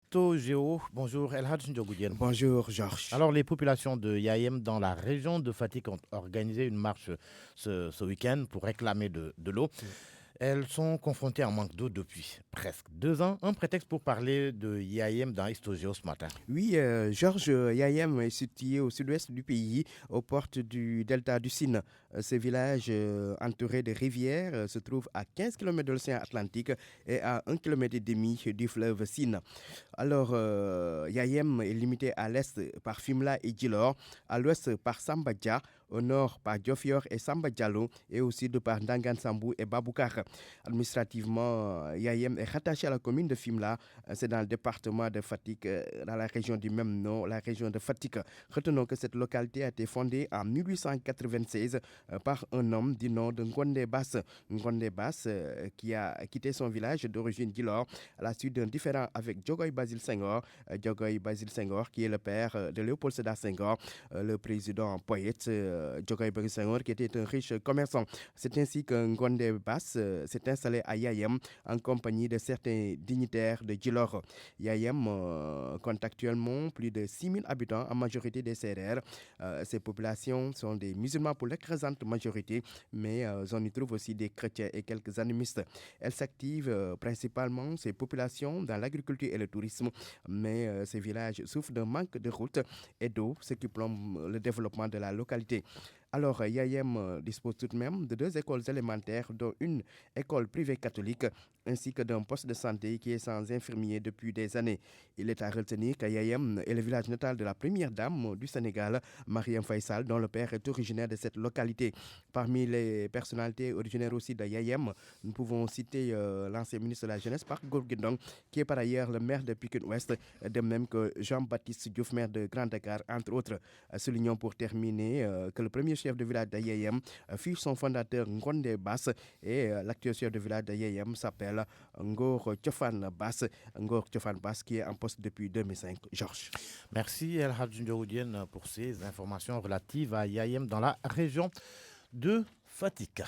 Histogéo. Bonjour El Hadj Ndiogoudienne. Bonjour Georges. Alors, les populations de Yaïm dans la région de Fatick ont organisé une marche ce week-end pour réclamer de l'eau. Elles sont confrontées à un manque d'eau depuis presque 2 ans. Un prétexte pour parler de Yaïm dans Histogéo ce matin. Oui, Georges, Yayem est situé au sud-ouest du pays, aux portes du delta du Sine. Ce village entouré de rivières se trouve à 15 km de l'océan Atlantique et à 1,5 km du fleuve Sine. Alors, Yayem est limité à l'est par Fimela et Djilor, à l'ouest par Sambadja, au nord par Diofior et Samba Diallo et au sud par Ndangan Sambou et Baboukar. Administrativement, Yayem est rattaché à la commune de Fimela. C'est dans le département de Fatick, dans la région du même nom, la région de Fatick. Retenons que cette localité a été fondée en 1896 par un homme du nom de Ngonde Bass. Ngonde Bass qui a quitté son village d'origine d'Ilor à la suite d'un différend avec Diogoy Basile Senghor. Diogoy Basile Senghor qui est le père de Léopold Sédar Senghor, le président poète Diogoy Basile Senghor qui était un riche commerçant. C'est ainsi que Ngonde Bass s'est installé à Yayem en compagnie de certains dignitaires de Djilor. Yayem compte actuellement plus de 6000 habitants, en majorité des Sérères. Ces populations sont des musulmans pour l'écrasante majorité, mais on y trouve aussi des chrétiens et quelques animistes. Elles s'activent principalement, ces populations, dans l'agriculture et le tourisme, mais ces villages souffrent d'un manque de routes et d'eau, ce qui plombe le développement de la localité. Alors, Yayem dispose tout de même de 2 écoles élémentaires, dont une école privée catholique, ainsi que d'un poste de santé qui est sans infirmier depuis des années. Il est à retenir qu'Yayem est le village natal de la première dame du Sénégal, Mariam Faisal, dont le père est originaire de cette localité. Parmi les personnalités originaires aussi de Yayem, nous pouvons citer l'ancien ministre de la Jeunesse, Park Gorgindong, qui est par ailleurs le maire de Pikine-Ouest, de même que Jean-Baptiste Diouf, maire de Grand Dakar, entre autres. Soulignons pour terminer que le premier chef de village d'Ayayem fut son fondateur Ngonde Bass et l'actuel chef de village d'Ayayem s'appelle Ngor Tchofan Bass. Ngor Tchofan Bass qui est en poste depuis 2005. Georges. Merci El Hadj Ndiogoudienne pour ces informations relatives à Yaïm dans la région de Fatick.